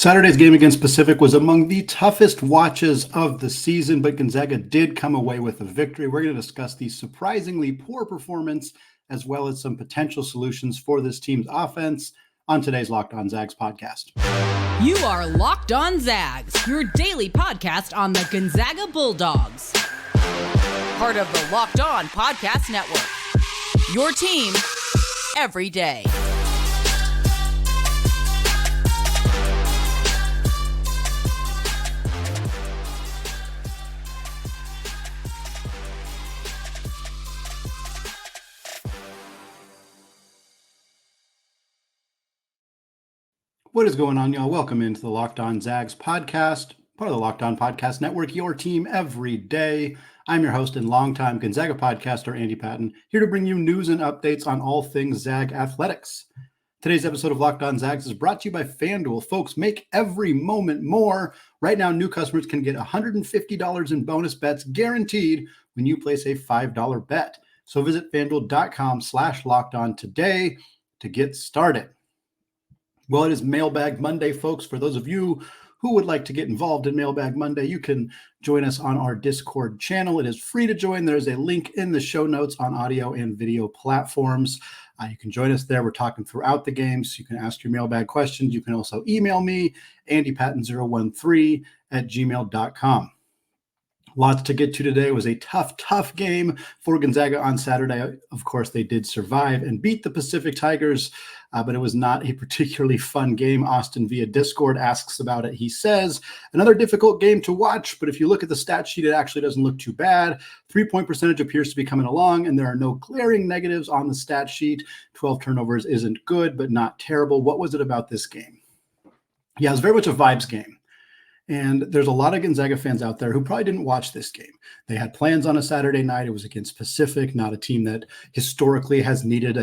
Saturday's game against Pacific was among the toughest watches of the season, but Gonzaga did come away with a victory. We're going to discuss the surprisingly poor performance as well as some potential solutions for this team's offense on today's Locked On Zags podcast. You are Locked On Zags, your daily podcast on the Gonzaga Bulldogs. Part of the Locked On Podcast Network. Your team every day. What is going on, y'all? Welcome into the Locked On Zags podcast, part of the Locked On Podcast Network, your team every day. I'm your host and longtime Gonzaga podcaster, Andy Patton, here to bring you news and updates on all things Zag athletics. Today's episode of Locked On Zags is brought to you by FanDuel. Folks, make every moment more. Right now, new customers can get $150 in bonus bets guaranteed when you place a $5 bet. So visit FanDuel.com/LockedOn today to get started. Well, it is Mailbag Monday, folks. For those of you who would like to get involved in Mailbag Monday, you can join us on our Discord channel. It is free to join. There's a link in the show notes on audio and video platforms. You can join us there. We're talking throughout the games. You can ask your mailbag questions. You can also email me, andypatton013@gmail.com. Lots to get to today. It was a tough game for Gonzaga on Saturday. Of course, they did survive and beat the Pacific Tigers, but it was not a particularly fun game. Austin via Discord asks about it. He says, another difficult game to watch, but if you look at the stat sheet, it actually doesn't look too bad. 3-point percentage appears to be coming along, and there are no glaring negatives on the stat sheet. 12 turnovers isn't good, but not terrible. What was it about this game? Yeah, it was very much a vibes game. And there's a lot of Gonzaga fans out there who probably didn't watch this game. They had plans on a Saturday night. It was against Pacific, not a team that historically has needed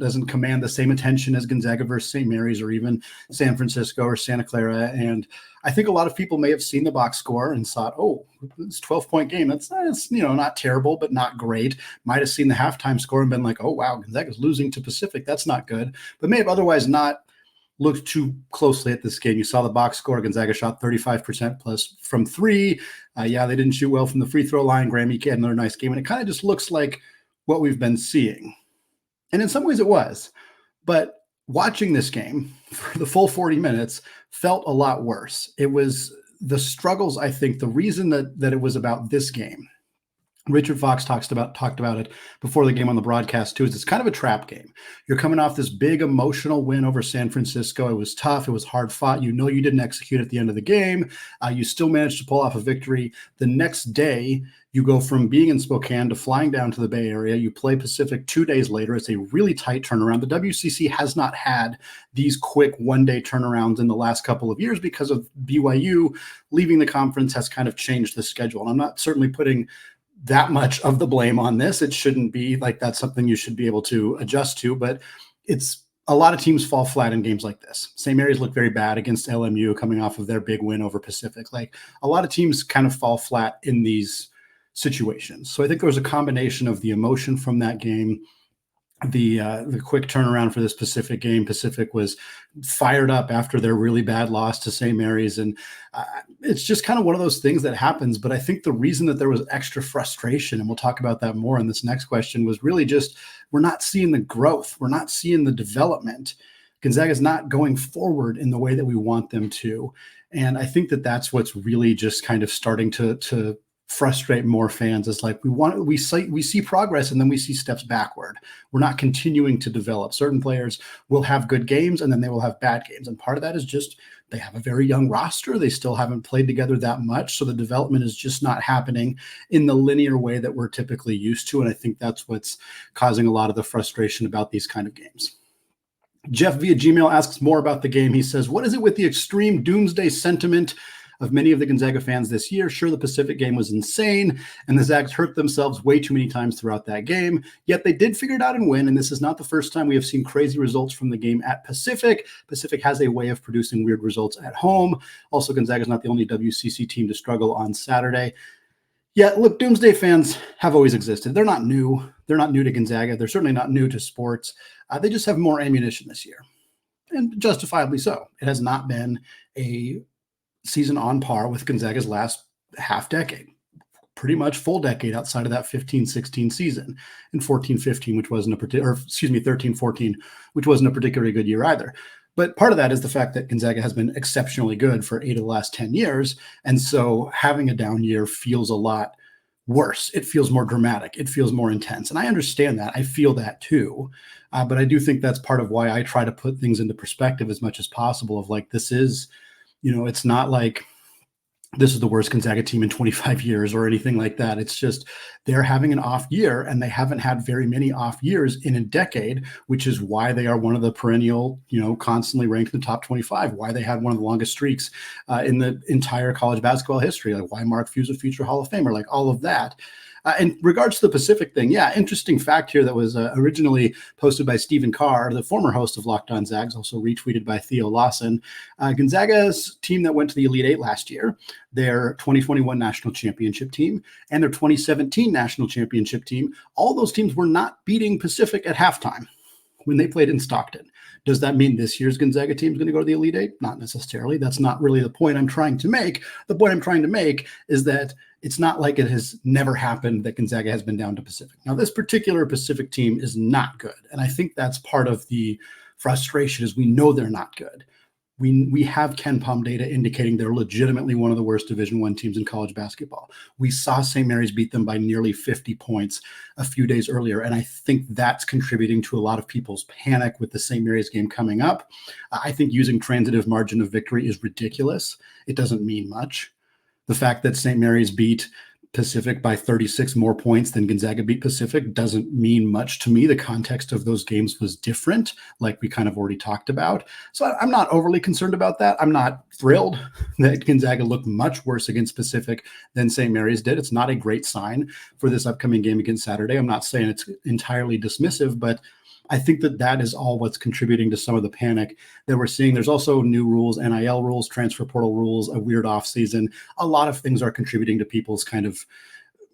doesn't command the same attention as Gonzaga versus St. Mary's or even San Francisco or Santa Clara. And I think a lot of people may have seen the box score and thought, oh, it's a 12-point game. That's not terrible, but not great. Might have seen the halftime score and been like, oh, wow, Gonzaga's losing to Pacific. That's not good. But may have otherwise not looked too closely at this game. You saw the box score. Gonzaga shot 35% plus from three. They didn't shoot well from the free throw line. Graham Ike had another nice game. And it kind of just looks like what we've been seeing. And in some ways it was. But watching this game for the full 40 minutes felt a lot worse. It was the struggles, I think, the reason that it was about this game. Richard Fox talked about it before the game on the broadcast too. Is it's kind of a trap game. You're coming off this big emotional win over San Francisco. It was tough. It was hard fought. You didn't execute at the end of the game. You still managed to pull off a victory. The next day, you go from being in Spokane to flying down to the Bay Area. You play Pacific 2 days later. It's a really tight turnaround. The WCC has not had these quick one-day turnarounds in the last couple of years because of BYU leaving the conference has kind of changed the schedule. And I'm not certainly putting that much of the blame on this. It shouldn't be like that's something you should be able to adjust to, but it's a lot of teams fall flat in games like this. St. Mary's looked very bad against LMU coming off of their big win over Pacific. Like a lot of teams kind of fall flat in these situations. So I think there was a combination of the emotion from that game, the quick turnaround for this Pacific game. Pacific was fired up after their really bad loss to St. Mary's. And it's just kind of one of those things that happens. But I think the reason that there was extra frustration, and we'll talk about that more in this next question, was really just we're not seeing the growth. We're not seeing the development. Gonzaga's not going forward in the way that we want them to. And I think that that's what's really just kind of starting to frustrate more fans. Is like we see progress and then we see steps backward. We're not continuing to develop. Certain players will have good games and then they will have bad games. And part of that is just they have a very young roster. They still haven't played together that much. So the development is just not happening in the linear way that we're typically used to. And I think that's what's causing a lot of the frustration about these kind of games. Jeff via Gmail asks more about the game. He says, what is it with the extreme doomsday sentiment of many of the Gonzaga fans this year? Sure, the Pacific game was insane, and the Zags hurt themselves way too many times throughout that game, yet they did figure it out and win, and this is not the first time we have seen crazy results from the game at Pacific. Pacific has a way of producing weird results at home. Also, Gonzaga is not the only WCC team to struggle on Saturday. Yeah, look, doomsday fans have always existed. They're not new. They're not new to Gonzaga. They're certainly not new to sports. They just have more ammunition this year. and justifiably so. It has not been a season on par with Gonzaga's last half decade, pretty much full decade outside of that 15-16 season, and 14-15, which wasn't a particular, or excuse me, 13-14, which wasn't a particularly good year either. But part of that is the fact that Gonzaga has been exceptionally good for 8 of the last 10 years. And so having a down year feels a lot worse. It feels more dramatic. It feels more intense. And I understand that. I feel that too. But I do think that's part of why I try to put things into perspective as much as possible of like, this is, it's not like this is the worst Gonzaga team in 25 years or anything like that. It's just they're having an off year, and they haven't had very many off years in a decade, which is why they are one of the perennial, constantly ranked in the top 25, why they had one of the longest streaks in the entire college basketball history, like why Mark Few's a future Hall of Famer, like all of that. In regards to the Pacific thing, interesting fact here that was originally posted by Stephen Carr, the former host of Locked On Zags, also retweeted by Theo Lawson. Gonzaga's team that went to the Elite Eight last year, their 2021 national championship team, and their 2017 national championship team, all those teams were not beating Pacific at halftime when they played in Stockton. Does that mean this year's Gonzaga team is going to go to the Elite Eight? Not necessarily. That's not really the point I'm trying to make. The point I'm trying to make is that it's not like it has never happened that Gonzaga has been down to Pacific. Now, this particular Pacific team is not good. And I think that's part of the frustration is we know they're not good. We have Ken Palm data indicating they're legitimately one of the worst Division I teams in college basketball. We saw St. Mary's beat them by nearly 50 points a few days earlier, and I think that's contributing to a lot of people's panic with the St. Mary's game coming up. I think using transitive margin of victory is ridiculous. It doesn't mean much. The fact that St. Mary's beat Pacific by 36 more points than Gonzaga beat Pacific doesn't mean much to me. The context of those games was different, like we kind of already talked about. So I'm not overly concerned about that. I'm not thrilled that Gonzaga looked much worse against Pacific than St. Mary's did. It's not a great sign for this upcoming game against Saturday. I'm not saying it's entirely dismissive, but I think that is all what's contributing to some of the panic that we're seeing. There's also new rules, NIL rules, transfer portal rules, a weird off season. A lot of things are contributing to people's kind of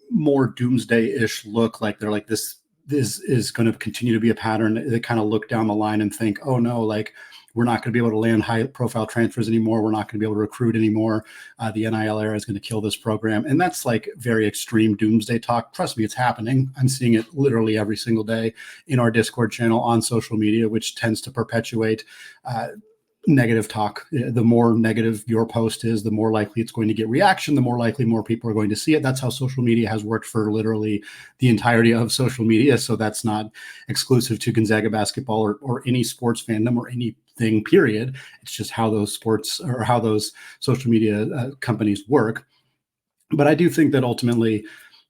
more doomsday-ish look. Like they're like, this is going to continue to be a pattern. They kind of look down the line and think, oh no, like we're not going to be able to land high profile transfers anymore. We're not going to be able to recruit anymore. The NIL era is going to kill this program. And that's like very extreme doomsday talk. Trust me, it's happening. I'm seeing it literally every single day in our Discord channel on social media, which tends to perpetuate negative talk. The more negative your post is, the more likely it's going to get reaction, the more likely more people are going to see it. That's how social media has worked for literally the entirety of social media. So that's not exclusive to Gonzaga basketball or any sports fandom or anything, period. It's just how those sports or how those social media companies work. But I do think that ultimately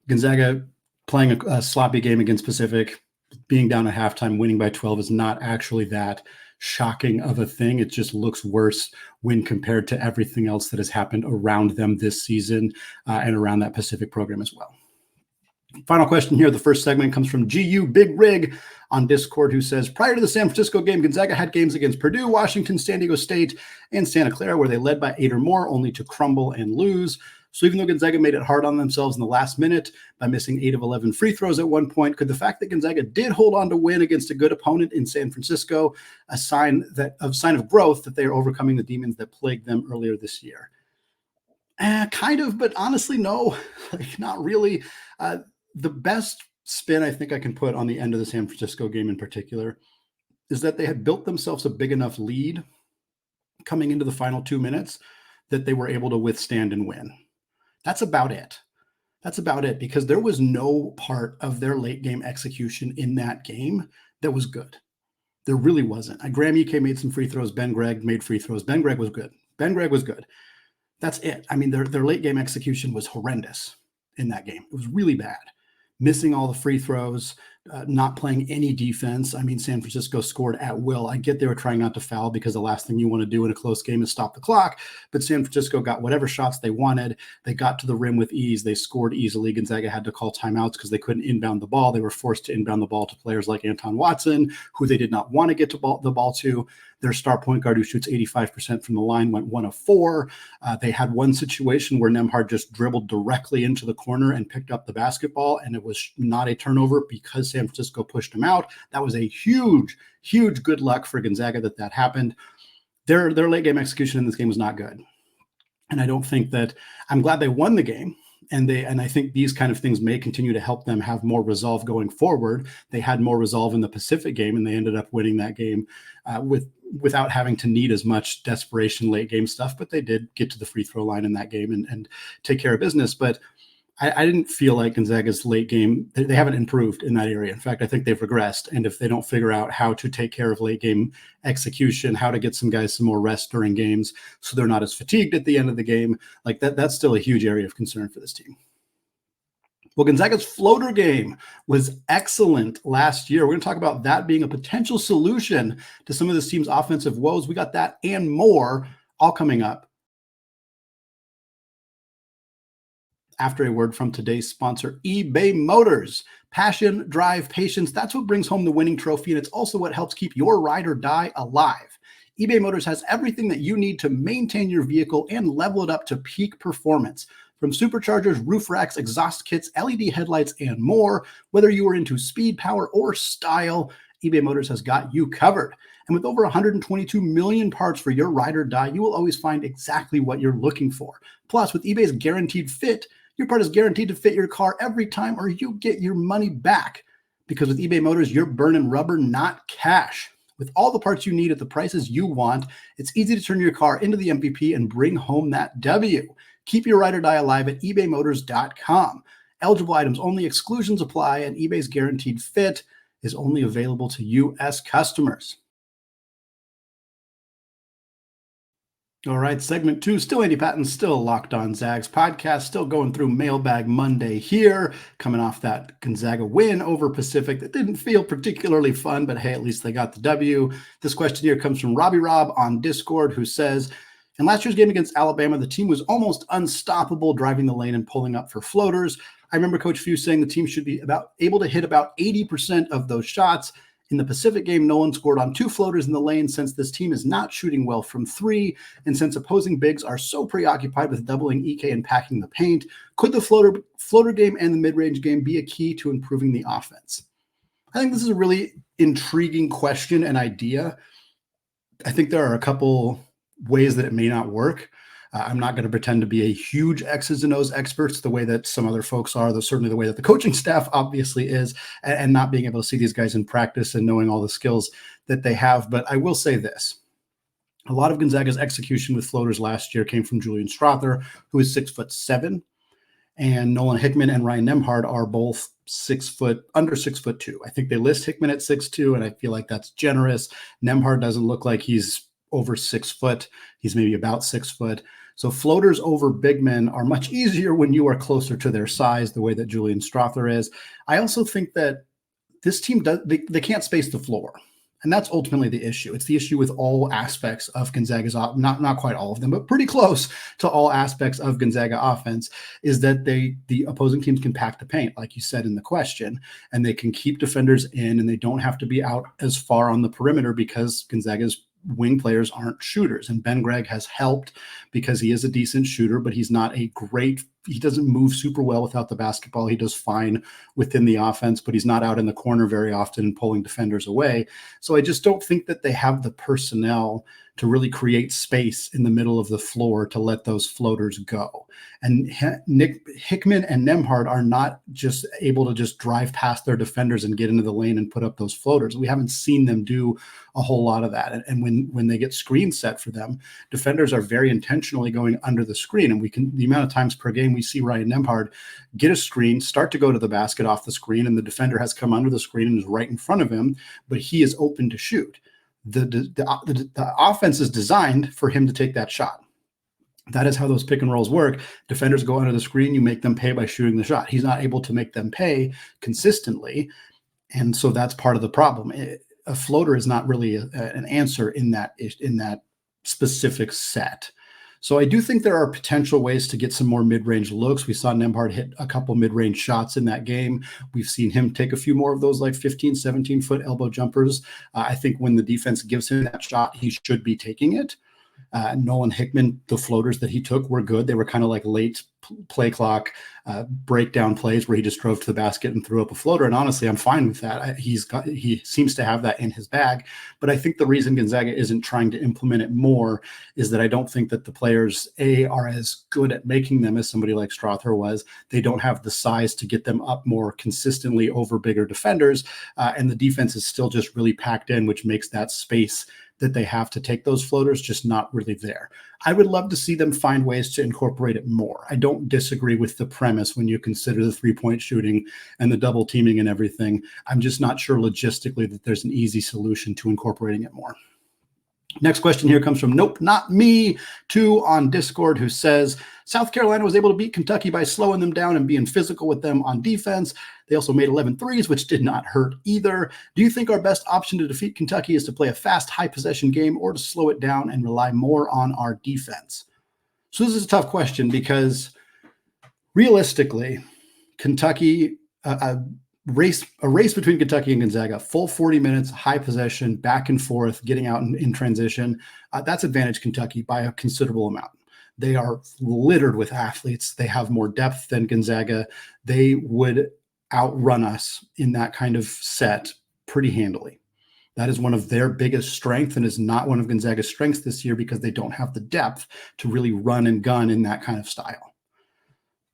Gonzaga playing a sloppy game against Pacific, being down at halftime, winning by 12 is not actually that shocking of a thing. It just looks worse when compared to everything else that has happened around them this season and around that Pacific program as well. Final question here. The first segment comes from GU Big Rig on Discord, who says, prior to the San Francisco game, Gonzaga had games against Purdue, Washington, San Diego State, and Santa Clara, where they led by 8 or more, only to crumble and lose. So even though Gonzaga made it hard on themselves in the last minute by missing 8 of 11 free throws at one point, could the fact that Gonzaga did hold on to win against a good opponent in San Francisco a sign of growth that they are overcoming the demons that plagued them earlier this year? Kind of, but honestly, no, like not really. The best spin I think I can put on the end of the San Francisco game in particular is that they had built themselves a big enough lead coming into the final 2 minutes that they were able to withstand and win. That's about it. That's about it, because there was no part of their late game execution in that game that was good. There really wasn't. Graham Ike made some free throws. Ben Gregg made free throws. Ben Gregg was good. That's it. I mean, their late game execution was horrendous in that game. It was really bad. Missing all the free throws, not playing any defense. I mean, San Francisco scored at will. I get they were trying not to foul because the last thing you want to do in a close game is stop the clock. But San Francisco got whatever shots they wanted. They got to the rim with ease. They scored easily. Gonzaga had to call timeouts because they couldn't inbound the ball. They were forced to inbound the ball to players like Anton Watson, who they did not want to get to the ball to. Their star point guard, who shoots 85% from the line, went 1 of 4. They had one situation where Nembhard just dribbled directly into the corner and picked up the basketball, and it was not a turnover because because San Francisco pushed him out. That was a huge good luck for Gonzaga that happened. Their late game execution in this game was not good. And I don't think that I'm glad they won the game. And I think these kind of things may continue to help them have more resolve going forward. They had more resolve in the Pacific game, and they ended up winning that game without having to need as much desperation late game stuff. But they did get to the free throw line in that game and take care of business. But I didn't feel like Gonzaga's late game, they haven't improved in that area. In fact, I think they've regressed. And if they don't figure out how to take care of late game execution, how to get some guys some more rest during games so they're not as fatigued at the end of the game, like that's still a huge area of concern for this team. Well, Gonzaga's floater game was excellent last year. We're going to talk about that being a potential solution to some of this team's offensive woes. We got that and more all coming up after a word from today's sponsor, eBay Motors. Passion, drive, patience, that's what brings home the winning trophy, and it's also what helps keep your ride or die alive. eBay Motors has everything that you need to maintain your vehicle and level it up to peak performance. From superchargers, roof racks, exhaust kits, LED headlights, and more, whether you are into speed, power, or style, eBay Motors has got you covered. And with over 122 million parts for your ride or die, you will always find exactly what you're looking for. Plus, with eBay's Guaranteed Fit, your part is guaranteed to fit your car every time, or you get your money back. Because with eBay Motors, you're burning rubber, not cash. With all the parts you need at the prices you want, it's easy to turn your car into the MVP and bring home that W. Keep your ride or die alive at ebaymotors.com. Eligible items only, exclusions apply, and eBay's Guaranteed Fit is only available to U.S. customers. All right, segment 2, still Andy Patton, still Locked On Zags podcast, still going through Mailbag Monday here, coming off that Gonzaga win over Pacific that didn't feel particularly fun, but hey, at least they got the W. This question here comes from Robbie Rob on Discord, who says, in last year's game against Alabama, the team was almost unstoppable driving the lane and pulling up for floaters. I remember Coach Few saying the team should be able to hit about 80% of those shots. In the Pacific game, Nolan scored on 2 floaters in the lane since this team is not shooting well from 3, and since opposing bigs are so preoccupied with doubling EK and packing the paint, could the floater game and the mid-range game be a key to improving the offense? I think this is a really intriguing question and idea. I think there are a couple ways that it may not work. I'm not going to pretend to be a huge X's and O's expert the way that some other folks are, though certainly the way that the coaching staff obviously is, and not being able to see these guys in practice and knowing all the skills that they have. But I will say this. A lot of Gonzaga's execution with floaters last year came from Julian Strother, who is 6'7", and Nolan Hickman and Ryan Nembhard are both under 6'2". I think they list Hickman at 6'2", and I feel like that's generous. Nembhard doesn't look like he's over 6 foot. He's maybe about 6 foot. So floaters over big men are much easier when you are closer to their size, the way that Julian Strother is. I also think that this team they can't space the floor. And that's ultimately the issue. It's the issue with all aspects of Gonzaga's, not quite all of them, but pretty close to all aspects of Gonzaga offense, is that the opposing teams can pack the paint, like you said in the question, and they can keep defenders in, and they don't have to be out as far on the perimeter because Gonzaga's wing players aren't shooters. And Ben Gregg has helped because he is a decent shooter, but he's not he doesn't move super well without the basketball. He does fine within the offense, but he's not out in the corner very often and pulling defenders away. So I just don't think that they have the personnel to really create space in the middle of the floor to let those floaters go. And Hickman and Nembhard are not just able to just drive past their defenders and get into the lane and put up those floaters. We haven't seen them do a whole lot of that. And when they get screens set for them, defenders are very intentionally going under the screen. And the amount of times per game we see Ryan Nembhard get a screen, start to go to the basket off the screen, and the defender has come under the screen and is right in front of him, but he is open to shoot. The offense is designed for him to take that shot. That is how those pick and rolls work. Defenders go under the screen, you make them pay by shooting the shot. He's not able to make them pay consistently, and so that's part of the problem. A floater is not really an answer in that specific set. So I do think there are potential ways to get some more mid-range looks. We saw Nembhard hit a couple mid-range shots in that game. We've seen him take a few more of those like 15, 17-foot elbow jumpers. I think when the defense gives him that shot, he should be taking it. Nolan Hickman, the floaters that he took were good. They were kind of like late play clock breakdown plays where he just drove to the basket and threw up a floater. And honestly, I'm fine with that. He seems to have that in his bag. But I think the reason Gonzaga isn't trying to implement it more is that I don't think that the players, are as good at making them as somebody like Strother was. They don't have the size to get them up more consistently over bigger defenders. And the defense is still just really packed in, which makes that space that they have to take those floaters just not really there. I would love to see them find ways to incorporate it more. I don't disagree with the premise when you consider the three-point shooting and the double teaming and everything. I'm just not sure logistically that there's an easy solution to incorporating it more. Next question here comes from Nope, Not Me 2 on Discord, who says, South Carolina was able to beat Kentucky by slowing them down and being physical with them on defense. They also made 11 threes, which did not hurt either. Do you think our best option to defeat Kentucky is to play a fast, high-possession game or to slow it down and rely more on our defense? So this is a tough question because realistically, Kentucky, a race between Kentucky and Gonzaga, full 40 minutes, high possession, back and forth, getting out in transition. That's advantage Kentucky by a considerable amount. They are littered with athletes. They have more depth than Gonzaga. They would outrun us in that kind of set pretty handily. That is one of their biggest strengths and is not one of Gonzaga's strengths this year because they don't have the depth to really run and gun in that kind of style.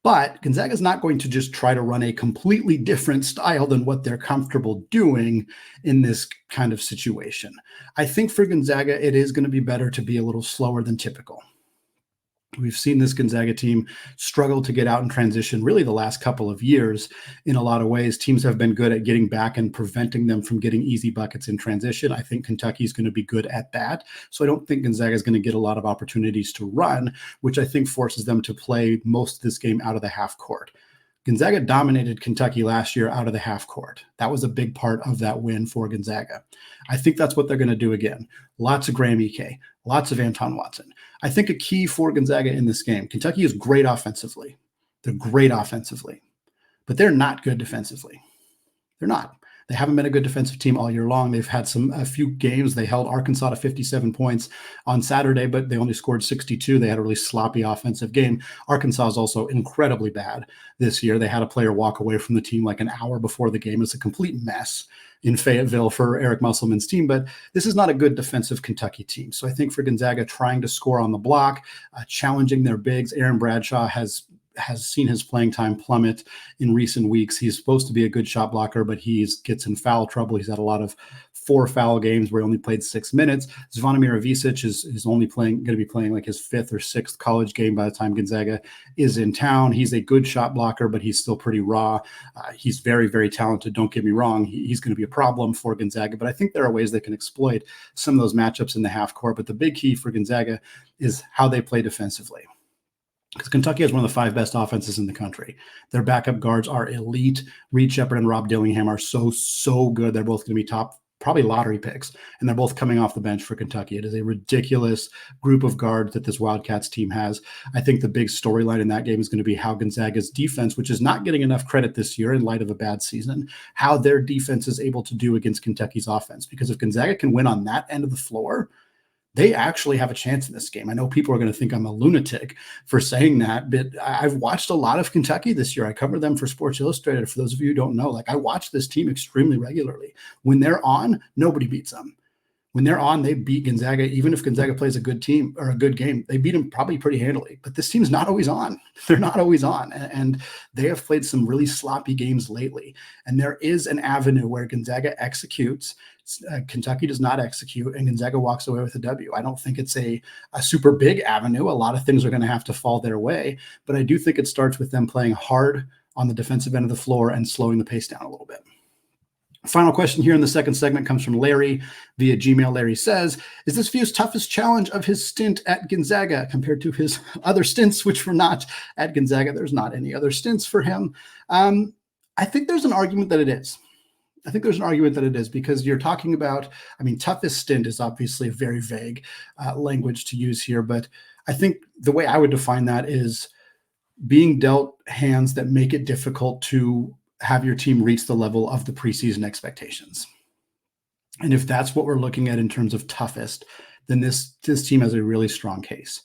But Gonzaga is not going to just try to run a completely different style than what they're comfortable doing in this kind of situation. I think for Gonzaga, it is going to be better to be a little slower than typical. We've seen this Gonzaga team struggle to get out in transition really the last couple of years. In a lot of ways, teams have been good at getting back and preventing them from getting easy buckets in transition. I think Kentucky is going to be good at that. So I don't think Gonzaga is going to get a lot of opportunities to run, which I think forces them to play most of this game out of the half court. Gonzaga dominated Kentucky last year out of the half court. That was a big part of that win for Gonzaga. I think that's what they're going to do again. Lots of Graham Ike, lots of Anton Watson. I think a key for Gonzaga in this game, Kentucky is great offensively. They're great offensively, but they're not good defensively. They're not. They haven't been a good defensive team all year long. They've had a few games. They held Arkansas to 57 points on Saturday, but they only scored 62. They had a really sloppy offensive game. Arkansas is also incredibly bad this year. They had a player walk away from the team like an hour before the game. It's a complete mess in Fayetteville for Eric Musselman's team, but this is not a good defensive Kentucky team. So I think for Gonzaga, trying to score on the block, challenging their bigs, Aaron Bradshaw has seen his playing time plummet in recent weeks. He's supposed to be a good shot blocker, but he gets in foul trouble. He's had a lot of 4 foul games where he only played 6 minutes. Zvonimir Ivisic is only going to be playing like his 5th or 6th college game by the time Gonzaga is in town. He's a good shot blocker, but he's still pretty raw. He's very, very talented. Don't get me wrong. He's going to be a problem for Gonzaga, but I think there are ways they can exploit some of those matchups in the half court. But the big key for Gonzaga is how they play defensively. Because Kentucky has one of the 5 best offenses in the country. Their backup guards are elite. Reed Shepherd and Rob Dillingham are so good. They're both going to be top, probably lottery picks, and they're both coming off the bench for Kentucky. It is a ridiculous group of guards that this Wildcats team has. I think the big storyline in that game is going to be how Gonzaga's defense, which is not getting enough credit this year in light of a bad season, how their defense is able to do against Kentucky's offense. Because if Gonzaga can win on that end of the floor, they actually have a chance in this game. I know people are going to think I'm a lunatic for saying that, but I've watched a lot of Kentucky this year. I cover them for Sports Illustrated. For those of you who don't know, I watch this team extremely regularly. When they're on, nobody beats them. When they're on, they beat Gonzaga. Even if Gonzaga plays a good team or a good game, they beat them probably pretty handily. But this team's not always on. They're not always on. And they have played some really sloppy games lately. And there is an avenue where Gonzaga executes, Kentucky does not execute, and Gonzaga walks away with a W. I don't think it's a super big avenue. A lot of things are going to have to fall their way. But I do think it starts with them playing hard on the defensive end of the floor and slowing the pace down a little bit. Final question here in the second segment comes from Larry via Gmail. Larry says, is this View's toughest challenge of his stint at Gonzaga compared to his other stints, which were not at Gonzaga? There's not any other stints for him. I think there's an argument that it is. Because you're talking about, toughest stint is obviously a very vague language to use here, but I think the way I would define that is being dealt hands that make it difficult to have your team reach the level of the preseason expectations. And if that's what we're looking at in terms of toughest, then this team has a really strong case.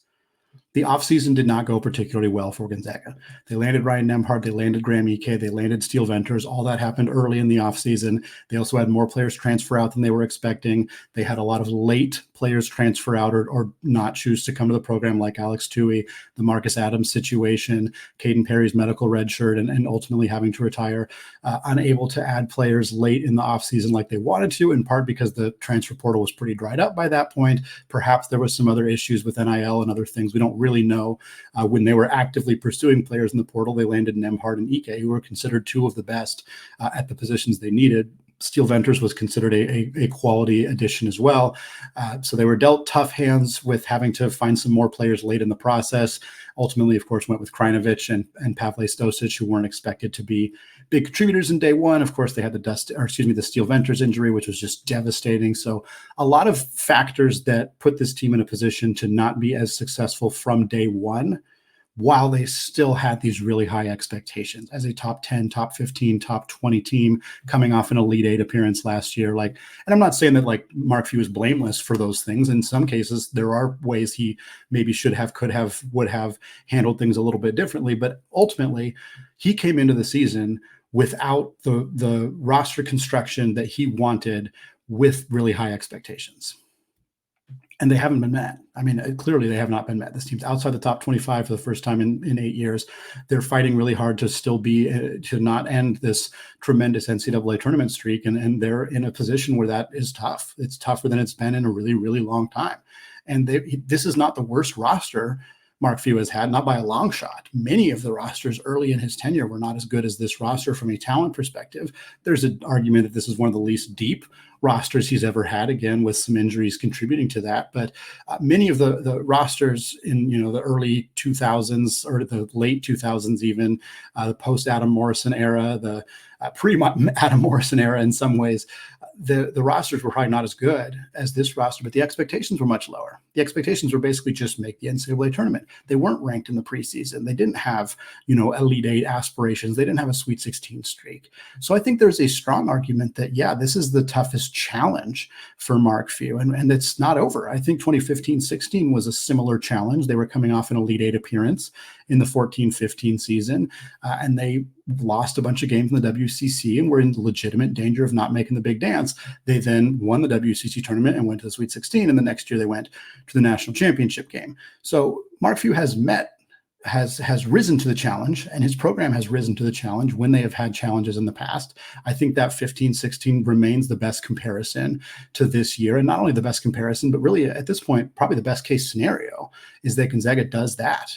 The offseason did not go particularly well for Gonzaga. They landed Ryan Nembhard, they landed Graham Ike, they landed Steele Venters. All that happened early in the offseason. They also had more players transfer out than they were expecting. They had a lot of late players transfer out or not choose to come to the program, like Alex Tui, the Marcus Adams situation, Caden Perry's medical redshirt, and ultimately having to retire, unable to add players late in the offseason like they wanted to, in part because the transfer portal was pretty dried up by that point. Perhaps there was some other issues with NIL and other things. We don't really know. When they were actively pursuing players in the portal, they landed Nembhard and Ike, who were considered two of the best at the positions they needed. Steele Venters was considered a quality addition as well. So they were dealt tough hands with having to find some more players late in the process. Ultimately, of course, went with Krajinovic and Pavle Stosic, who weren't expected to be big contributors in day one. Of course, they had the Steele Venters injury, which was just devastating. So a lot of factors that put this team in a position to not be as successful from day one, while they still had these really high expectations as a top 10, top 15, top 20 team coming off an Elite Eight appearance last year. And I'm not saying that Mark Few is blameless for those things. In some cases, there are ways he maybe should have, could have, would have handled things a little bit differently. But ultimately, he came into the season without the roster construction that he wanted, with really high expectations. And they haven't been met. I mean, clearly they have not been met. This team's outside the top 25 for the first time in 8 years. They're fighting really hard to still be, to not end this tremendous NCAA tournament streak. And they're in a position where that is tough. It's tougher than it's been in a really, really long time. And this is not the worst roster Mark Few has had, not by a long shot. Many of the rosters early in his tenure were not as good as this roster from a talent perspective. There's an argument that this is one of the least deep rosters he's ever had, again, with some injuries contributing to that. But many of the rosters in the early 2000s or the late 2000s, even the post Adam Morrison era, the pre Adam Morrison era in some ways, the rosters were probably not as good as this roster, but the expectations were much lower. The expectations were basically just make the NCAA tournament. They weren't ranked in the preseason. They didn't have, Elite Eight aspirations. They didn't have a Sweet 16 streak. So I think there's a strong argument that, this is the toughest challenge for Mark Few, and it's not over. I think 2015-16 was a similar challenge. They were coming off an Elite Eight appearance in the 14-15 season, and they lost a bunch of games in the WCC and were in legitimate danger of not making the big dance. They then won the WCC tournament and went to the Sweet 16, and the next year they went to the national championship game. So Mark Few has risen to the challenge, and his program has risen to the challenge when they have had challenges in the past. I think that 15-16 remains the best comparison to this year, and not only the best comparison, but really at this point, probably the best case scenario is that Gonzaga does that.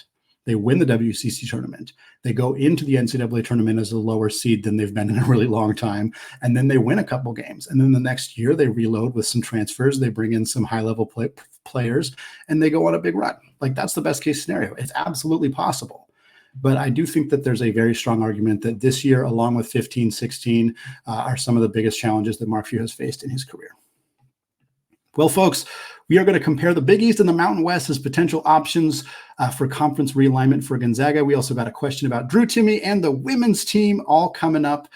They win the WCC tournament. They go into the NCAA tournament as a lower seed than they've been in a really long time. And then they win a couple games. And then the next year they reload with some transfers. They bring in some high-level players, and they go on a big run. That's the best case scenario. It's absolutely possible. But I do think that there's a very strong argument that this year, along with 15-16, are some of the biggest challenges that Mark Few has faced in his career. Well, folks, we are going to compare the Big East and the Mountain West as potential options for conference realignment for Gonzaga. We also got a question about Drew Timme and the women's team, all coming up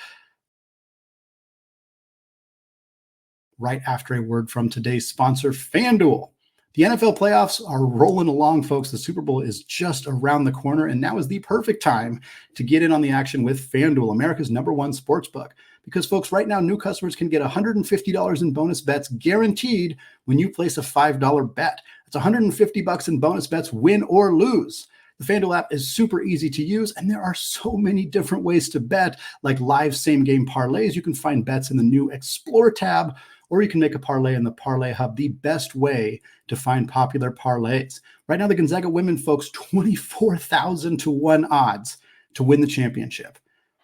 right after a word from today's sponsor, FanDuel. The NFL playoffs are rolling along, folks. The Super Bowl is just around the corner, and now is the perfect time to get in on the action with FanDuel, America's #1 sportsbook. Because, folks, right now, new customers can get $150 in bonus bets guaranteed when you place a $5 bet. That's $150 in bonus bets, win or lose. The FanDuel app is super easy to use, and there are so many different ways to bet, like live same-game parlays. You can find bets in the new Explore tab, or you can make a parlay in the Parlay Hub, the best way to find popular parlays. Right now, the Gonzaga women, folks, 24,000 to 1 odds to win the championship.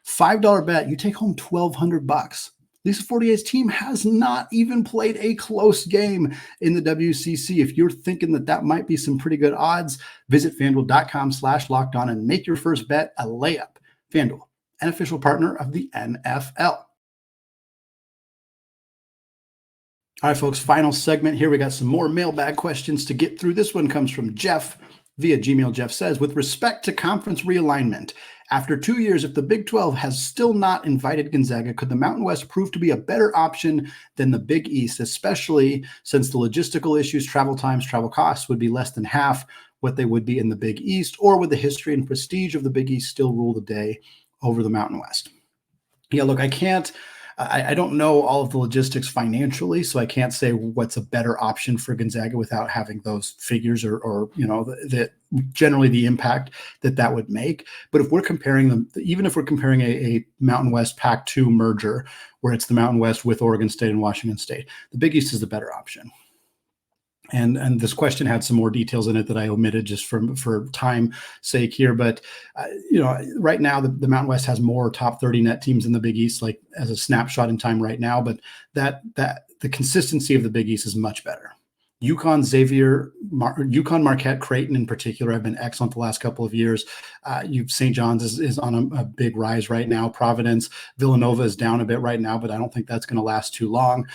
$5 bet, you take home $1,200. Lisa Fortier's team has not even played a close game in the WCC. If you're thinking that might be some pretty good odds, visit FanDuel.com/lockedon and make your first bet a layup. FanDuel, an official partner of the NFL. All right, folks, final segment here. We got some more mailbag questions to get through. This one comes from Jeff via Gmail. Jeff says, with respect to conference realignment, After 2 years, if the Big 12 has still not invited Gonzaga, could the Mountain West prove to be a better option than the Big East, especially since the logistical issues, travel times, travel costs would be less than half what they would be in the Big East, or would the history and prestige of the Big East still rule the day over the Mountain West? Yeah, look, I don't know all of the logistics financially, so I can't say what's a better option for Gonzaga without having those figures or that generally the impact that would make. But if we're comparing them, even if we're comparing a Mountain West Pac-2 merger where it's the Mountain West with Oregon State and Washington State, the Big East is the better option. And this question had some more details in it that I omitted just for time sake here. But, right now the Mountain West has more top 30 net teams in the Big East, like as a snapshot in time right now. But that the consistency of the Big East is much better. UConn, Xavier, UConn, Marquette, Creighton in particular have been excellent the last couple of years. St. John's is on a big rise right now. Providence, Villanova is down a bit right now, but I don't think that's going to last too long.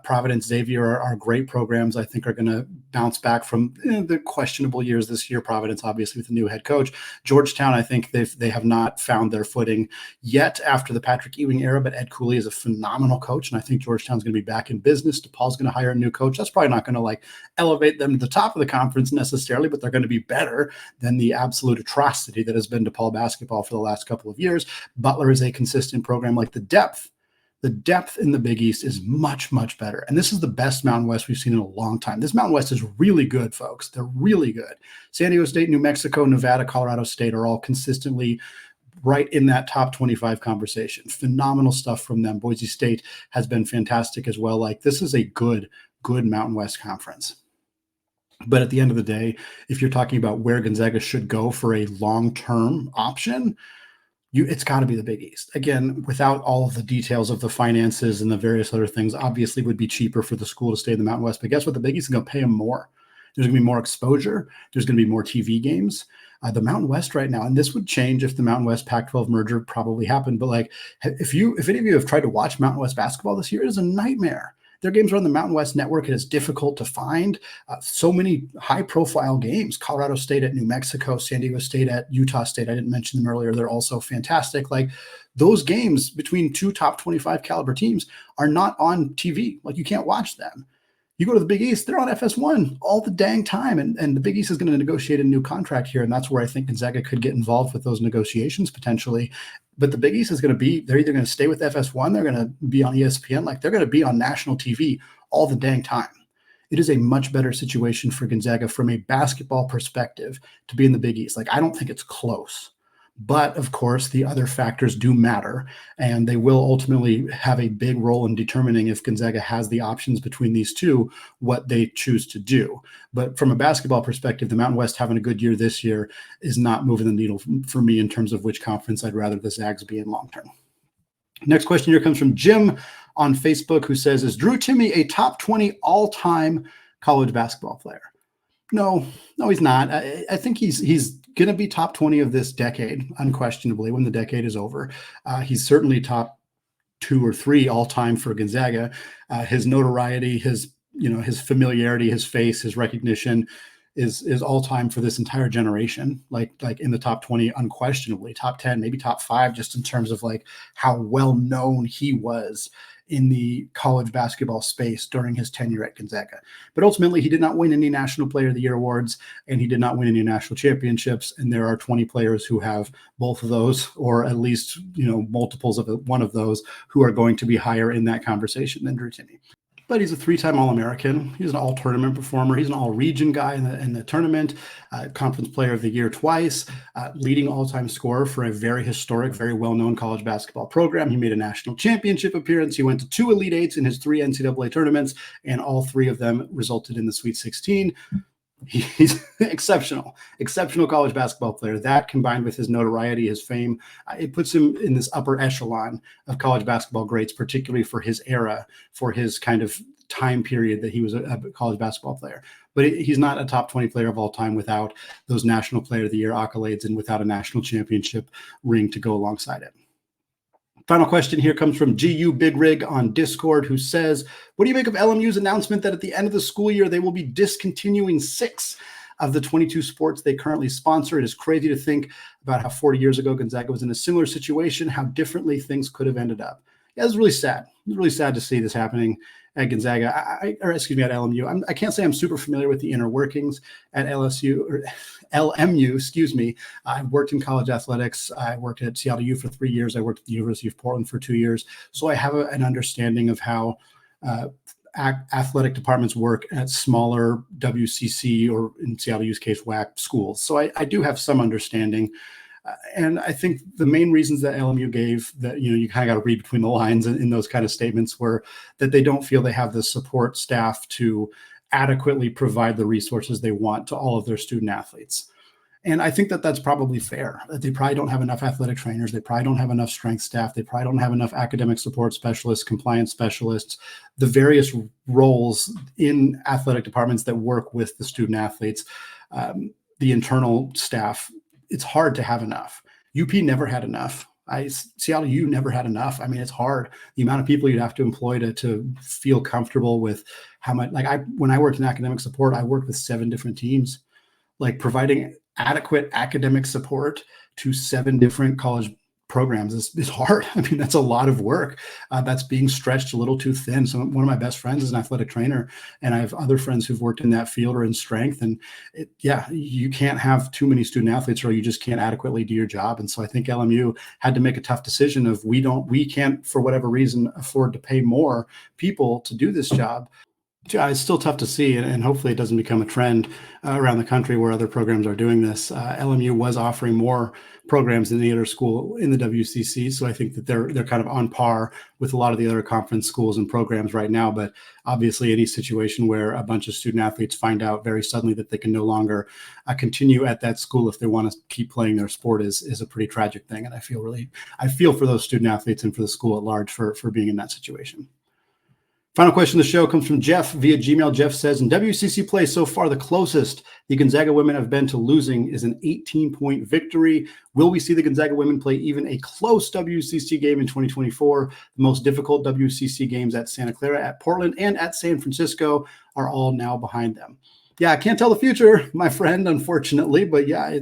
Providence, Xavier are great programs. I think are going to bounce back from the questionable years this year. Providence, obviously, with the new head coach. Georgetown, I think they have not found their footing yet after the Patrick Ewing era, but Ed Cooley is a phenomenal coach, and I think Georgetown's going to be back in business. DePaul's going to hire a new coach. That's probably not going to elevate them to the top of the conference necessarily, but they're going to be better than the absolute atrocity that has been DePaul basketball for the last couple of years. Butler is a consistent program. The depth in the Big East is much, much better. And this is the best Mountain West we've seen in a long time. This Mountain West is really good, folks. They're really good. San Diego State, New Mexico, Nevada, Colorado State are all consistently right in that top 25 conversation. Phenomenal stuff from them. Boise State has been fantastic as well. This is a good Mountain West conference. But at the end of the day, if you're talking about where Gonzaga should go for a long-term option, it's got to be the Big East. Again, without all of the details of the finances and the various other things, obviously it would be cheaper for the school to stay in the Mountain West. But guess what? The Big East is going to pay them more. There's going to be more exposure. There's going to be more TV games. The Mountain West right now, and this would change if the Mountain West Pac-12 merger probably happened. But if any of you have tried to watch Mountain West basketball this year, it is a nightmare. Their games are on the Mountain West Network. It is difficult to find. So many high-profile games. Colorado State at New Mexico, San Diego State at Utah State. I didn't mention them earlier. They're also fantastic. Those games between two top 25 caliber teams are not on TV. You can't watch them. You go to the Big East, they're on FS1 all the dang time. And the Big East is going to negotiate a new contract here. And that's where I think Gonzaga could get involved with those negotiations potentially. But the Big East is going to be, they're either going to stay with FS1, they're going to be on ESPN, they're going to be on national TV all the dang time. It is a much better situation for Gonzaga from a basketball perspective to be in the Big East. I don't think it's close. But of course, the other factors do matter, and they will ultimately have a big role in determining if Gonzaga has the options between these two, what they choose to do. But from a basketball perspective, the Mountain West having a good year this year is not moving the needle for me in terms of which conference I'd rather the Zags be in long term. Next question here comes from Jim on Facebook, who says, is Drew Timme a top 20 all-time college basketball player? No, he's not. I think he's going to be top 20 of this decade, unquestionably, when the decade is over. He's certainly top 2 or 3 all time for Gonzaga. His notoriety, his familiarity, his face, his recognition is all time for this entire generation. Like in the top 20, unquestionably, top 10, maybe top 5, just in terms of how well known he was in the college basketball space during his tenure at Gonzaga. But ultimately, he did not win any National Player of the Year awards, and he did not win any national championships. And there are 20 players who have both of those, or at least, multiples of one of those, who are going to be higher in that conversation than Drew Timme. But he's a 3-time All-American. He's an all-tournament performer. He's an all-region guy in the tournament, Conference Player of the Year twice, leading all-time scorer for a very historic, very well-known college basketball program. He made a national championship appearance. He went to 2 Elite Eights in his 3 NCAA tournaments, and all 3 of them resulted in the Sweet 16. He's exceptional college basketball player. That combined with his notoriety, his fame, it puts him in this upper echelon of college basketball greats, particularly for his era, for his kind of time period that he was a college basketball player. But he's not a top 20 player of all time without those National Player of the Year accolades and without a national championship ring to go alongside it. Final question here comes from GU Big Rig on Discord, who says, what do you make of LMU's announcement that at the end of the school year, they will be discontinuing 6 of the 22 sports they currently sponsor. It is crazy to think about how 40 years ago Gonzaga was in a similar situation, how differently things could have ended up. Yeah, it's really sad. It's really sad to see this happening at Gonzaga, at LMU. I can't say I'm super familiar with the inner workings at LMU. I worked in college athletics. I worked at Seattle U for 3 years. I worked at the University of Portland for 2 years. So I have an understanding of how athletic departments work at smaller WCC, or in Seattle U's case, WAC schools. So I do have some understanding. And I think the main reasons that LMU gave, that, you kind of got to read between the lines in those kind of statements, were that they don't feel they have the support staff to adequately provide the resources they want to all of their student athletes. And I think that that's probably fair. They probably don't have enough athletic trainers. They probably don't have enough strength staff. They probably don't have enough academic support specialists, compliance specialists, the various roles in athletic departments that work with the student athletes, the internal staff. It's hard to have enough. UP never had enough. Seattle U never had enough. I mean, it's hard. The amount of people you'd have to employ to feel comfortable with how much, when I worked in academic support, I worked with 7 different teams, providing adequate academic support to 7 different college programs is hard. I mean, that's a lot of work. That's being stretched a little too thin. So one of my best friends is an athletic trainer, and I have other friends who've worked in that field or in strength. And you can't have too many student athletes, or you just can't adequately do your job. And so I think LMU had to make a tough decision of we can't, for whatever reason, afford to pay more people to do this job. Yeah, it's still tough to see, and hopefully it doesn't become a trend around the country where other programs are doing this. LMU was offering more programs than any other school in the WCC, so I think that they're kind of on par with a lot of the other conference schools and programs right now. But obviously, any situation where a bunch of student athletes find out very suddenly that they can no longer continue at that school if they want to keep playing their sport is a pretty tragic thing. And I feel for those student athletes and for the school at large for being in that situation. Final question of the show comes from Jeff via Gmail. Jeff says, in WCC play so far, the closest the Gonzaga women have been to losing is an 18-point victory. Will we see the Gonzaga women play even a close WCC game in 2024? The most difficult WCC games at Santa Clara, at Portland, and at San Francisco are all now behind them. Yeah, I can't tell the future, my friend, unfortunately, but yeah,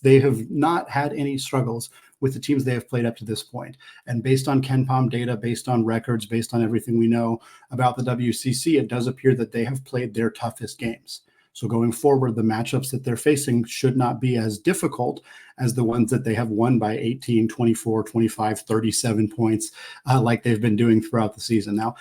they have not had any struggles with the teams they have played up to this point. And based on KenPom data, based on records, based on everything we know about the WCC, it does appear that they have played their toughest games. So going forward, the matchups that they're facing should not be as difficult as the ones that they have won by 18, 24, 25, 37 points, like they've been doing throughout the season. Now,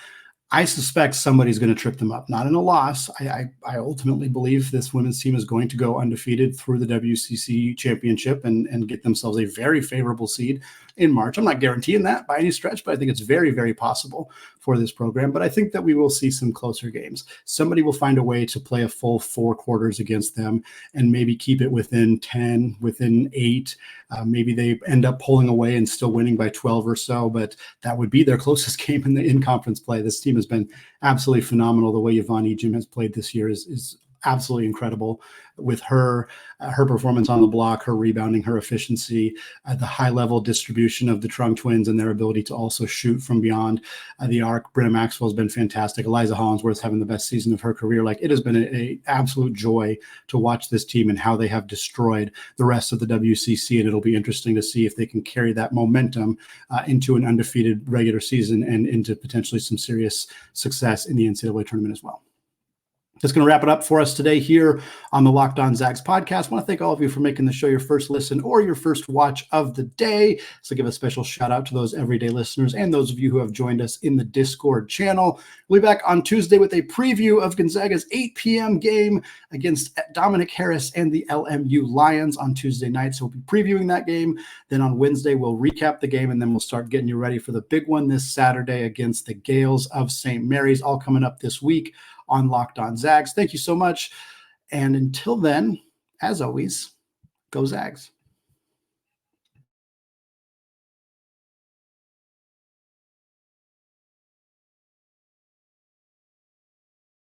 I suspect somebody's going to trip them up, not in a loss. I ultimately believe this women's team is going to go undefeated through the WCC championship and get themselves a very favorable seed in March. I'm not guaranteeing that by any stretch, but I think it's very, very possible for this program. But I think that we will see some closer games. Somebody will find a way to play a full 4 quarters against them and maybe keep it within 10, within 8. Maybe they end up pulling away and still winning by 12 or so, but that would be their closest game in conference play. This team has been absolutely phenomenal. The way Yvonne Ejim has played this year is absolutely incredible, with her performance on the block, her rebounding, her efficiency, the high-level distribution of the Trung twins and their ability to also shoot from beyond the arc. Brenna Maxwell has been fantastic. Eliza Hollingsworth having the best season of her career. It has been an absolute joy to watch this team and how they have destroyed the rest of the WCC, and it'll be interesting to see if they can carry that momentum into an undefeated regular season and into potentially some serious success in the NCAA tournament as well. That's going to wrap it up for us today here on the Locked On Zags podcast. I want to thank all of you for making the show your first listen or your first watch of the day. So give a special shout out to those everyday listeners and those of you who have joined us in the Discord channel. We'll be back on Tuesday with a preview of Gonzaga's 8 p.m. game against Dominic Harris and the LMU Lions on Tuesday night. So we'll be previewing that game. Then on Wednesday, we'll recap the game, and then we'll start getting you ready for the big one this Saturday against the Gales of St. Mary's, all coming up this week on Locked On Zags. Thank you so much. And until then, as always, go Zags.